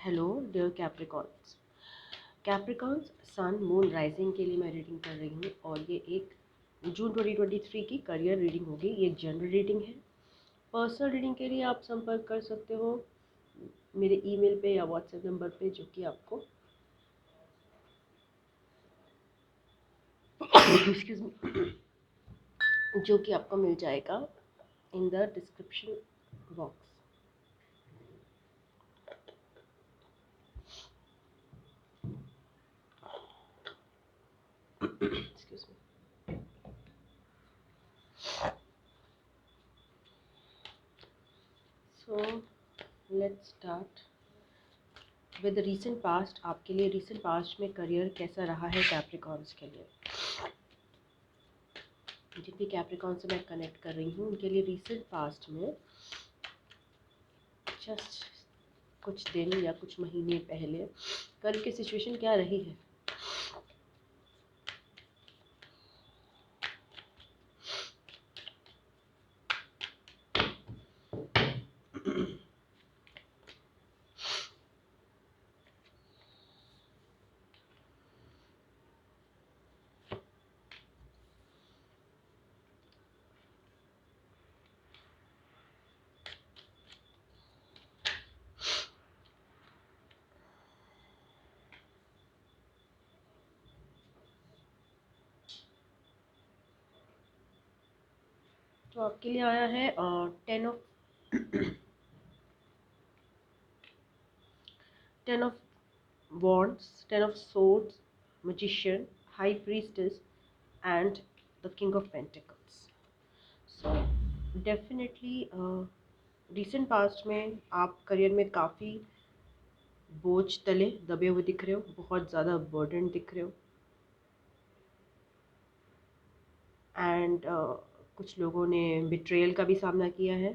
Hello dear Capricorns. Capricorns sun moon rising के लिए मैं रीडिंग कर रही हूँ और ये एक जून 2023 की करियर रीडिंग होगी। ये एक जनरल रीडिंग है। पर्सनल रीडिंग के लिए आप संपर्क कर सकते हो मेरे ईमेल पे या व्हाट्सएप नंबर पे, जो कि आपको एक्सक्यूज मी जो कि आपको मिल जाएगा in the description box. Excuse me. So let's start with recent past. आपके लिए रीसेंट पास्ट में करियर कैसा रहा है कैप्रिकॉन्स के लिए? जिन भी कैप्रिकॉन से मैं कनेक्ट कर रही हूँ उनके लिए रीसेंट पास्ट में जस्ट कुछ दिन या कुछ महीने पहले कल की सिचुएशन क्या रही है? तो आपके लिए आया है 10 of wands, 10 of swords, magician, high priestess and the king of pentacles. So definitely recent past में आप करियर में काफ़ी बोझ तले दबे हुए दिख रहे हो, बहुत ज़्यादा बर्डन दिख रहे हो एंड कुछ लोगों ने बिट्रेयल का भी सामना किया है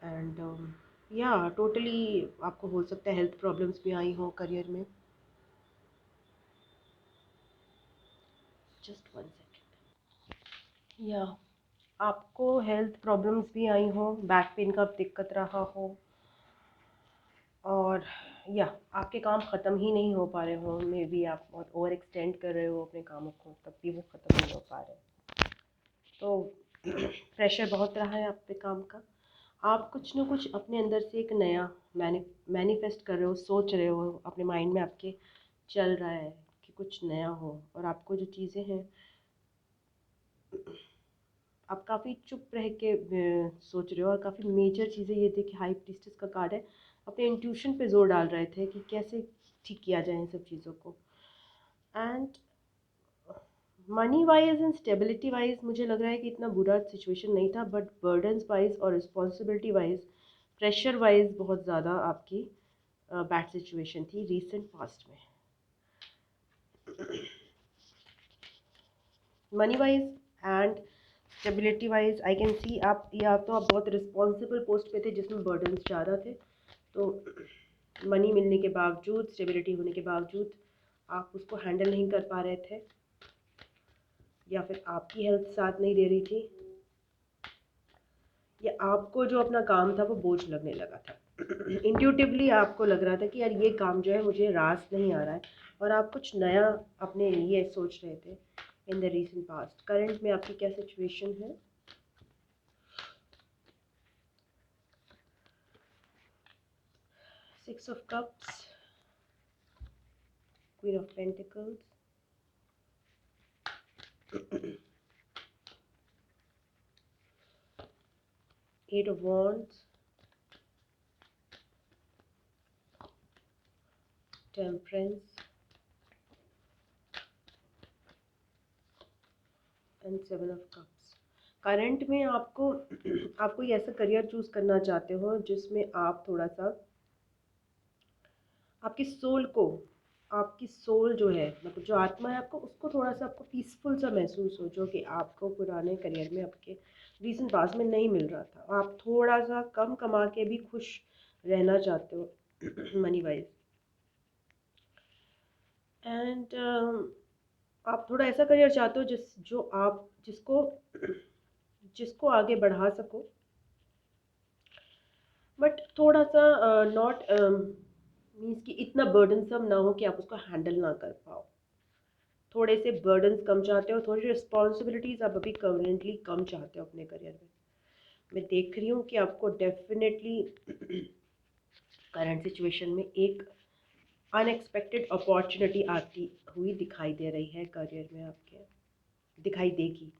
एंड या टोटली आपको हो सकता है हेल्थ प्रॉब्लम्स भी आई हो करियर में। Just 1 second. या आपको हेल्थ प्रॉब्लम्स भी आई हो, बैक पेन का दिक्कत रहा हो और या आपके काम ख़त्म ही नहीं हो पा रहे हो। मे बी आप बहुत ओवर एक्सटेंड कर रहे हो अपने कामों को, तब भी वो ख़त्म नहीं हो पा रहे। तो प्रेशर बहुत रहा है आप पे काम का। आप कुछ ना कुछ अपने अंदर से एक नया मैनिफेस्ट कर रहे हो, सोच रहे हो, अपने माइंड में आपके चल रहा है कि कुछ नया हो। और आपको जो चीज़ें हैं, आप काफ़ी चुप रह के सोच रहे हो और काफ़ी मेजर चीज़ें ये थी कि हाई प्रीस्टेस का कार्ड है, अपने इंट्यूशन पे जोर डाल रहे थे कि कैसे ठीक किया जाए इन सब चीज़ों को। And money wise and stability wise मुझे लग रहा है कि इतना बुरा सिचुएशन नहीं था, बट बर्डन्स वाइज और रिस्पॉन्सिबिलिटी वाइज, प्रेशर वाइज बहुत ज़्यादा आपकी बैड सिचुएशन थी रीसेंट पास्ट में। Money wise and stability wise I can see आप, या तो आप बहुत रिस्पॉन्सिबल पोस्ट पे थे जिसमें बर्डन्स ज़्यादा थे, तो मनी मिलने के बावजूद, स्टेबिलिटी होने के बावजूद आप उसको हैंडल नहीं कर पा रहे थे, या फिर आपकी हेल्थ साथ नहीं दे रही थी, या आपको जो अपना काम था वो बोझ लगने लगा था। इंट्यूटिवली आपको लग रहा था कि यार ये काम जो है मुझे रास नहीं आ रहा है, और आप कुछ नया अपने लिए सोच रहे थे in the recent past. Current में आपकी क्या सिचुएशन है? Six of cups, queen of pentacles, eight of wands, temperance and seven of cups. Current में आपको आप कोई ऐसा करियर चूज करना चाहते हो जिसमें आप थोड़ा सा आपकी सोल को, आपकी सोल जो है, मतलब जो आत्मा है आपको, उसको थोड़ा सा आपको पीसफुल सा महसूस हो, जो कि आपको पुराने करियर में आपके रीसेंट पास में नहीं मिल रहा था। आप थोड़ा सा कम कमा के भी खुश रहना चाहते हो मनी वाइज। एंड आप थोड़ा ऐसा करियर चाहते हो जो आप जिसको जिसको आगे बढ़ा सको, बट थोड़ा सा नॉट मीन्स कि इतना बर्डनसम ना हो कि आप उसको हैंडल ना कर पाओ। थोड़े से बर्डन्स कम चाहते हो, थोड़ी रिस्पॉन्सिबिलिटीज आप अभी करेंटली कम चाहते हो अपने करियर में। मैं देख रही हूँ कि आपको डेफिनेटली करंट सिचुएशन में एक अनएक्सपेक्टेड अपॉर्चुनिटी आती हुई दिखाई दे रही है करियर में आपके, दिखाई देगी,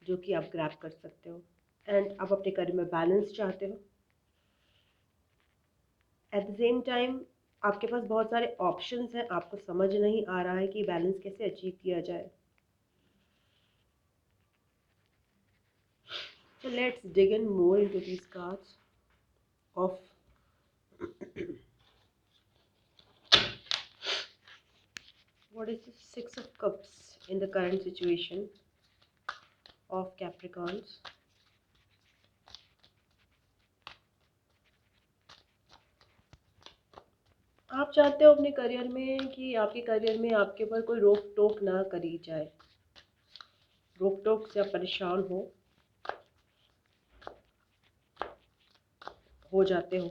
जो कि आप ग्रैब कर सकते हो। एंड आप अपने करियर में बैलेंस चाहते हो। एट द सेम टाइम आपके पास बहुत सारे ऑप्शंस हैं, आपको समझ नहीं आ रहा है कि बैलेंस कैसे अचीव किया जाए। So let's dig in more into these cards of what is the Six of Cups in the current situation of Capricorns. आप चाहते हो अपने करियर में कि आपके करियर में आपके ऊपर कोई रोक टोक ना करी जाए, रोक टोक से आप परेशान हो जाते हो।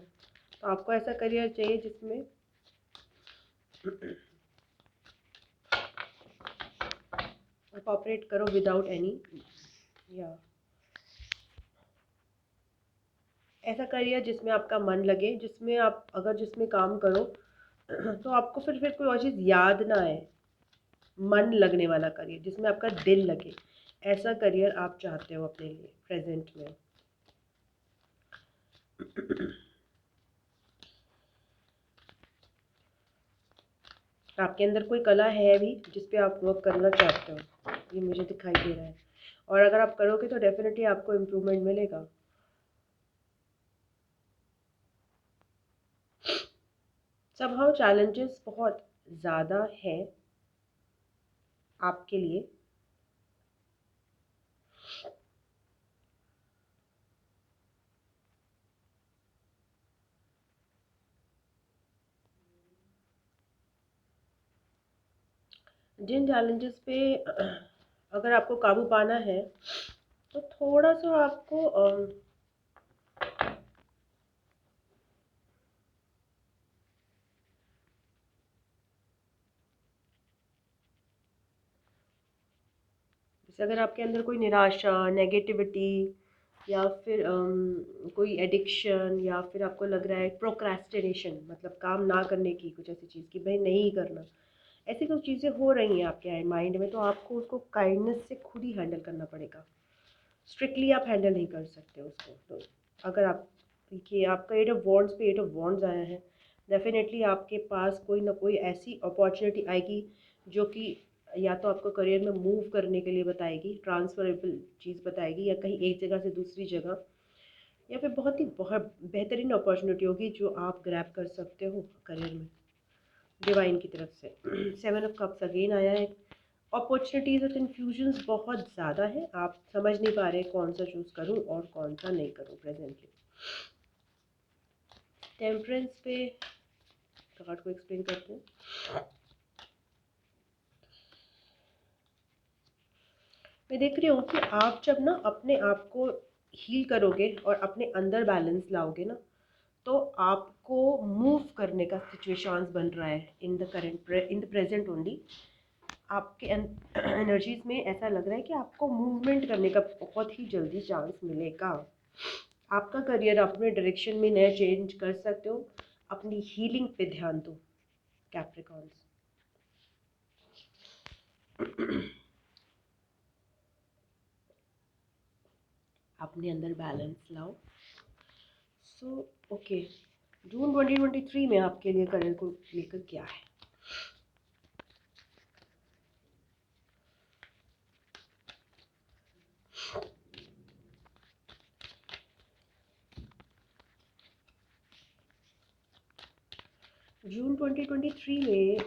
तो आपको ऐसा करियर चाहिए जिसमें आप ऑपरेट करो विदाउट एनी, या ऐसा करियर जिसमें आपका मन लगे, जिसमें आप अगर जिसमें काम करो तो आपको फिर कोई और चीज़ याद ना आए। मन लगने वाला करियर जिसमें आपका दिल लगे, ऐसा करियर आप चाहते हो अपने लिए प्रेजेंट में। आपके अंदर कोई कला है भी जिस पे आप वर्क करना चाहते हो, ये मुझे दिखाई दे रहा है। और अगर आप करोगे तो डेफिनेटली आपको इम्प्रूवमेंट मिलेगा। समहाउ चैलेंजेस बहुत ज़्यादा है आपके लिए। जिन चैलेंजेस पे अगर आपको काबू पाना है तो थोड़ा सा आपको जैसे अगर आपके अंदर कोई निराशा, नेगेटिविटी, या फिर कोई एडिक्शन, या फिर आपको लग रहा है प्रोक्रेस्टिनेशन, मतलब काम ना करने की कुछ ऐसी चीज़ कि भाई नहीं करना, ऐसी कुछ चीज़ें हो रही हैं आपके माइंड में, तो आपको उसको काइंडनेस से खुद ही हैंडल करना पड़ेगा। स्ट्रिक्टली आप हैंडल नहीं कर सकते उसको। तो अगर आप देखिए, आपका एट ऑफ वॉन्ड्स पे एट ऑफ वॉन्ड्स आया है, डेफिनेटली आपके पास कोई ना कोई ऐसी अपॉर्चुनिटी आएगी जो कि या तो आपको करियर में मूव करने के लिए बताएगी, ट्रांसफरेबल चीज़ बताएगी, या कहीं एक जगह से दूसरी जगह, या फिर बहुत बेहतरीन अपॉर्चुनिटी होगी जो आप ग्रैब कर सकते हो करियर में डिवाइन की तरफ से। सेवन ऑफ कप्स अगेन आया है। अपॉर्चुनिटीज़ और कन्फ्यूजन्स बहुत ज़्यादा है, आप समझ नहीं पा रहे कौन सा चूज़ करूं और कौन सा नहीं करूं प्रेजेंटली। टेम्परेंस पे कार्ड को एक्सप्लेन करते हैं। मैं देख रही हूँ कि आप जब ना अपने आप को हील करोगे और अपने अंदर बैलेंस लाओगे ना, तो आपको मूव करने का सिचुएशंस बन रहा है in the current, in the present only. आपके एनर्जीज में ऐसा लग रहा है कि आपको मूवमेंट करने का बहुत ही जल्दी चांस मिलेगा। आपका करियर आप अपने डायरेक्शन में नया चेंज कर सकते हो। अपनी हीलिंग पे ध्यान दो कैप्रिकॉन्स। अपने अंदर बैलेंस लाओ। सो ओके, जून 2023 में आपके लिए करियर को लेकर क्या है? जून 2023 में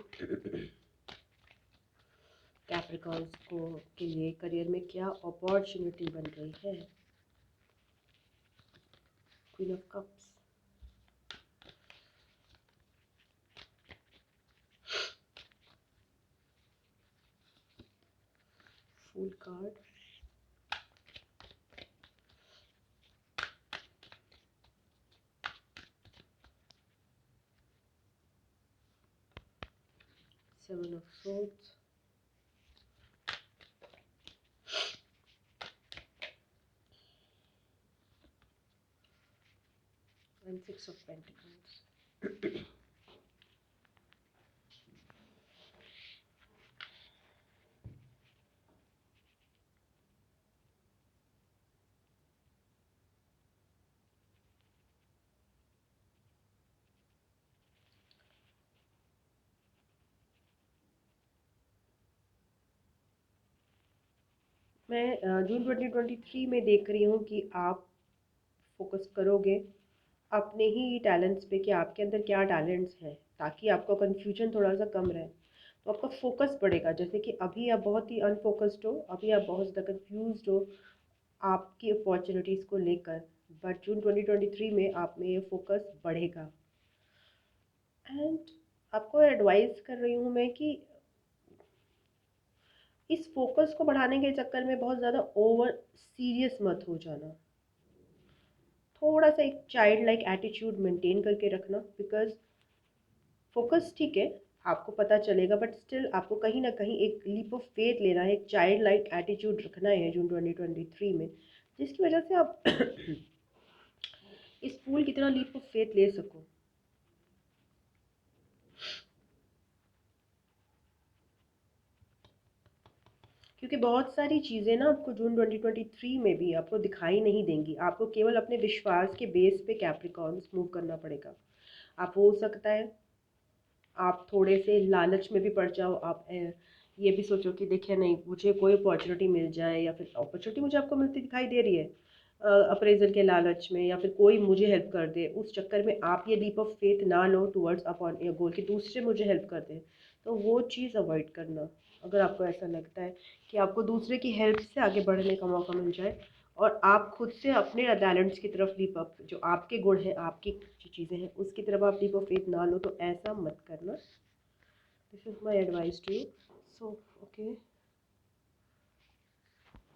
कैप्रिकॉन्स को के लिए करियर में क्या अपॉर्चुनिटी बन रही है? Queen of cups, fool card, 7 of Swords, and 6 of Pentacles. मैं जून 2023 में देख रही हूँ कि आप फोकस करोगे अपने ही टैलेंट्स पे कि आपके अंदर क्या टैलेंट्स हैं, ताकि आपका कन्फ्यूजन थोड़ा सा कम रहे, तो आपका फोकस बढ़ेगा। जैसे कि अभी आप बहुत ही अनफोकस्ड हो, अभी आप बहुत ज़्यादा कन्फ्यूज्ड हो आपकी अपॉर्चुनिटीज़ को लेकर, बट जून 2023 में आप में ये फोकस बढ़ेगा। एंड आपको एडवाइस कर रही हूँ मैं कि इस फोकस को बढ़ाने के चक्कर में बहुत ज़्यादा ओवर सीरियस मत हो जाना। थोड़ा सा एक चाइल्ड लाइक एटीट्यूड मेंटेन करके रखना, बिकॉज फोकस ठीक है, आपको पता चलेगा, बट स्टिल आपको कहीं ना कहीं एक लीप ऑफ फेथ लेना है, एक चाइल्ड लाइक एटीट्यूड रखना है जून 2023 में, जिसकी वजह से आप इस फूल की तरह लीप ऑफ फेथ ले सको। क्योंकि बहुत सारी चीज़ें ना आपको जून 2023 में भी आपको दिखाई नहीं देंगी, आपको केवल अपने विश्वास के बेस पे कैप्रिकॉर्न्स मूव करना पड़ेगा। आप हो सकता है आप थोड़े से लालच में भी पड़ जाओ, आप ये भी सोचो कि देखिए नहीं मुझे कोई अपॉर्चुनिटी मिल जाए, या फिर अपॉर्चुनिटी मुझे आपको मिलती दिखाई दे रही है अप्रेजल के लालच में, या फिर कोई मुझे हेल्प कर दे, उस चक्कर में आप ये लीप ऑफ फेथ ना लो टुवर्ड्स अपॉन योर गोल कि दूसरे मुझे हेल्प कर दे, तो वो चीज़ अवॉइड करना। अगर आपको ऐसा लगता है कि आपको दूसरे की हेल्प से आगे बढ़ने का मौका मिल जाए और आप खुद से अपने टैलेंट्स की तरफ लीप अप, जो आपके गुण हैं, आपकी जो चीज़ें हैं उसकी तरफ आप लीप ऑफ फेथ ना लो, तो ऐसा मत करना। This is my advice to you. So okay,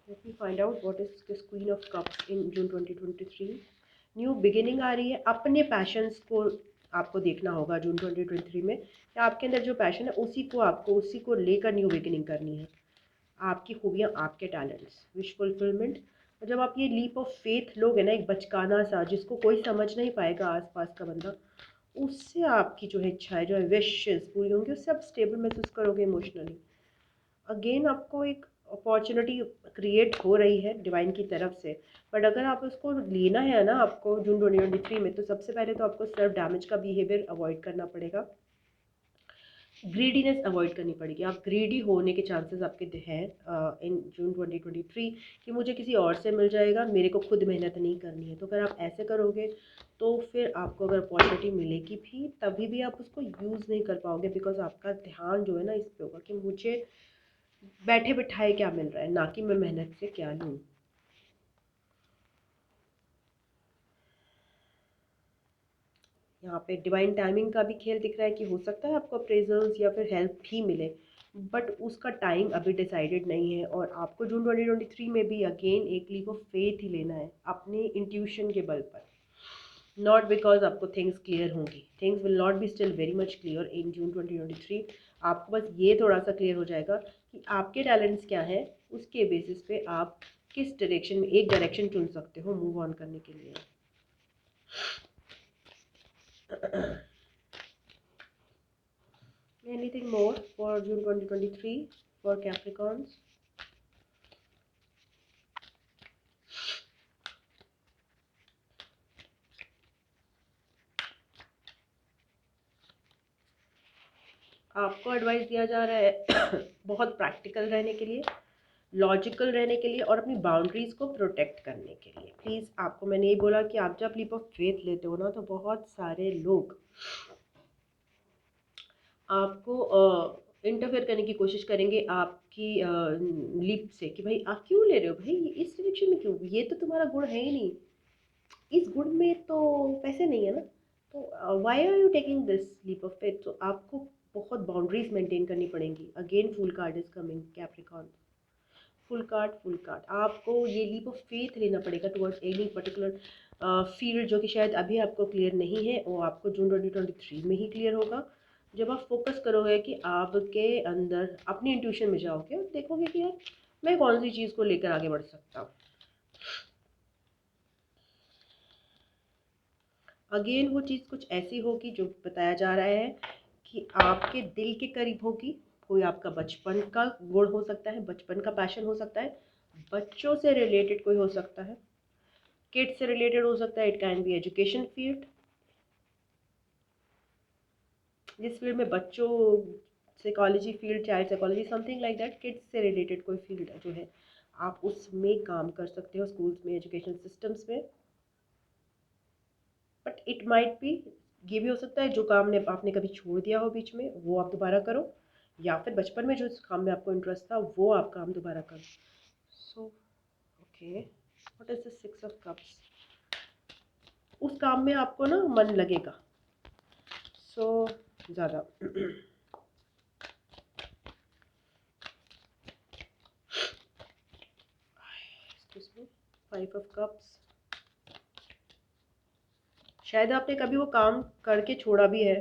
let me find out what is this queen of cups in June 2023। New beginning आ रही है, अपने पैशंस को आपको देखना होगा जून 2023 में, या आपके अंदर जो पैशन है उसी को लेकर न्यू बिगिनिंग करनी है। आपकी खूबियाँ, आपके टैलेंट्स, विश फुलफिलमेंट। और जब आप ये लीप ऑफ फेथ लोगे ना, एक बचकाना सा जिसको कोई समझ नहीं पाएगा आसपास का बंदा, उससे आपकी जो है इच्छाएं, जो है विशेस पूरी होंगी, उससे आप स्टेबल महसूस करोगे इमोशनली। अगेन आपको एक अपॉर्चुनिटी क्रिएट हो रही है डिवाइन की तरफ से, बट अगर आप उसको लेना है ना आपको जून 2023 में, तो सबसे पहले तो आपको सेल्फ डैमेज का बिहेवियर अवॉइड करना पड़ेगा, ग्रीडीनेस अवॉइड करनी पड़ेगी। आप ग्रीडी होने के चांसेस आपके हैं इन जून 2023 कि मुझे किसी और से मिल जाएगा, मेरे को खुद मेहनत नहीं करनी है। तो अगर आप ऐसे करोगे तो फिर आपको अगर अपॉर्चुनिटी मिलेगी भी तभी भी आप उसको यूज़ नहीं कर पाओगे, बिकॉज आपका ध्यान जो है ना इस पे होगा कि मुझे बैठे बिठाए क्या मिल रहा है, ना कि मैं मेहनत से क्या लूँ। यहाँ पे डिवाइन टाइमिंग का भी खेल दिख रहा है कि हो सकता है आपको अप्रेजल्स या फिर हेल्प भी मिले, बट उसका टाइम अभी डिसाइडेड नहीं है। और आपको जून 2023 में भी अगेन एक लीप ऑफ फेथ ही लेना है अपने इंट्यूशन के बल पर, नॉट बिकॉज आपको थिंग्स क्लियर होंगी। Things will not be still very much clear in June 2023। आपको बस ये थोड़ा सा क्लियर हो जाएगा कि आपके टैलेंट्स क्या हैं, उसके बेसिस पे आप किस डायरेक्शन में एक डायरेक्शन चुन सकते हो मूव ऑन करने के लिए। Anything more for June 2023 for Capricorns? आपको एडवाइस दिया जा रहा है बहुत प्रैक्टिकल रहने के लिए, लॉजिकल रहने के लिए, और अपनी बाउंड्रीज को प्रोटेक्ट करने के लिए। प्लीज़, आपको मैंने यही बोला कि आप जब लीप ऑफ फेथ लेते हो ना, तो बहुत सारे लोग आपको इंटरफेयर करने की कोशिश करेंगे आपकी लीप से, कि भाई आप क्यों ले रहे हो, भाई इस डायरेक्शन में क्यों, ये तो तुम्हारा गुण है ही नहीं, इस गुण में तो पैसे नहीं है ना, तो why are you taking this leap of faith. तो आपको बहुत बाउंड्रीज मेंटेन करनी पड़ेंगी। Again fool card is coming Capricorn, fool card आपको ये लीप ऑफ फेथ लेना पड़ेगा टुवर्ड्स एनी पर्टिकुलर फील्ड, जो कि शायद अभी आपको क्लियर नहीं है, और आपको जून 2023 में ही क्लियर होगा। जब आप फोकस करोगे कि आपके अंदर अपनी इंट्यूशन में जाओगे और देखोगे कि यार मैं कौन सी चीज़ को लेकर आगे बढ़ सकता हूँ। अगेन वो चीज़ कुछ ऐसी होगी जो बताया जा रहा है कि आपके दिल के करीब होगी। कोई आपका बचपन का गुण हो सकता है, बचपन का पैशन हो सकता है, बच्चों से रिलेटेड कोई हो सकता है, किड से रिलेटेड हो सकता है, it can be education field, जिस फील्ड में बच्चों, psychology field, child psychology, something like that, kids से रिलेटेड कोई फील्ड जो है आप उसमें काम कर सकते हो, स्कूल्स में, एजुकेशन सिस्टम्स में। बट इट माइट बी, ये भी हो सकता है जो काम ने आपने कभी छोड़ दिया हो बीच में वो आप दोबारा करो, या फिर बचपन में जो काम में आपको इंटरेस्ट था वो आप काम दोबारा करो। So okay, what is the six of cups? उस काम में आपको ना मन लगेगा। सो ज़्यादा फाइव ऑफ कप्स, शायद आपने कभी वो काम करके छोड़ा भी है,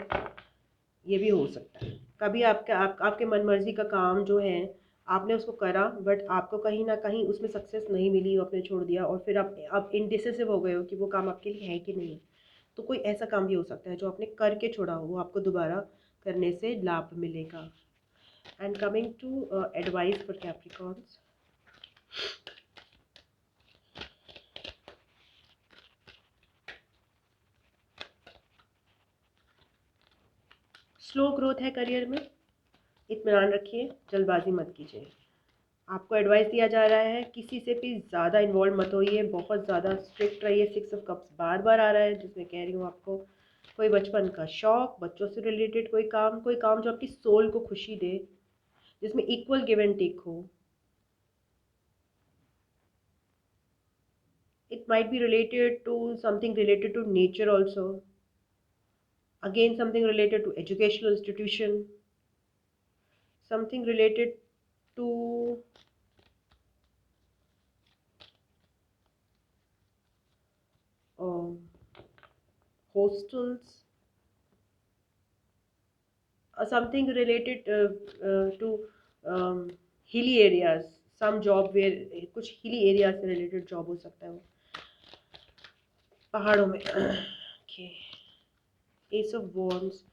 ये भी हो सकता है। कभी आपके मन मर्जी का काम जो है आपने उसको करा, बट आपको कहीं ना कहीं उसमें सक्सेस नहीं मिली, आपने छोड़ दिया और फिर आप इनडिसिसिव हो गए हो कि वो काम आपके लिए है कि नहीं। तो कोई ऐसा काम भी हो सकता है जो आपने करके छोड़ा हो, वो आपको दोबारा करने से लाभ मिलेगा। And coming to advice for Capricorns, slow growth है करियर में, इत्मीनान रखिए, जल्दबाजी मत कीजिए। आपको एडवाइस दिया जा रहा है किसी से भी ज़्यादा इन्वॉल्व मत होइए, बहुत ज़्यादा स्ट्रिक्ट रहिए। सिक्स ऑफ कप्स बार बार आ रहा है जिसमें कह रही हूँ आपको कोई बचपन का शौक, बच्चों से रिलेटेड कोई काम जो आपकी सोल को खुशी दे, जिसमें इक्वल गिव एंड टेक हो। It might be related to something related to nature also, again something related to educational institution, something related to hostels, something related to hilly areas, some job where कुछ hilly areas से related job हो सकता है वो पहाड़ों में। okay. S of wands,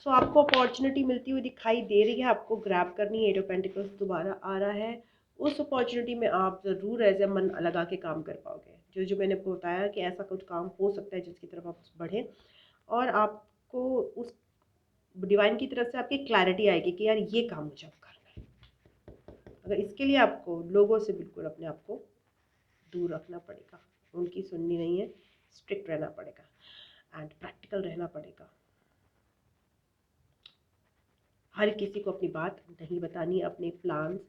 सो आपको opportunity मिलती हुई दिखाई दे रही है, आपको ग्रैब करनी है। एट ऑफ पेंटिकल्स दोबारा आ रहा है, उस अपॉर्चुनिटी में आप ज़रूर ऐसे मन लगा के काम कर पाओगे। जो जो मैंने आपको बताया कि ऐसा कुछ काम हो सकता है जिसकी तरफ आप बढ़ें और आपको उस डिवाइन की तरफ से आपकी क्लैरिटी आएगी कि यार ये काम मुझे अब करना है। अगर इसके लिए आपको लोगों से बिल्कुल अपने आप को दूर रखना पड़ेगा, उनकी सुननी नहीं है, स्ट्रिक्ट रहना पड़ेगा एंड प्रैक्टिकल रहना पड़ेगा। हर किसी को अपनी बात नहीं बतानी, अपने प्लान्स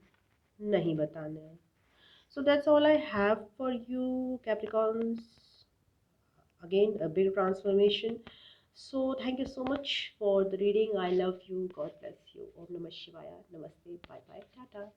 नहीं बताने हैं। So that's all I have for you Capricorns, again a big transformation. So thank you so much for the reading. I love you, God bless you, Om Namah Shivaya, Namaste, bye bye, Tata.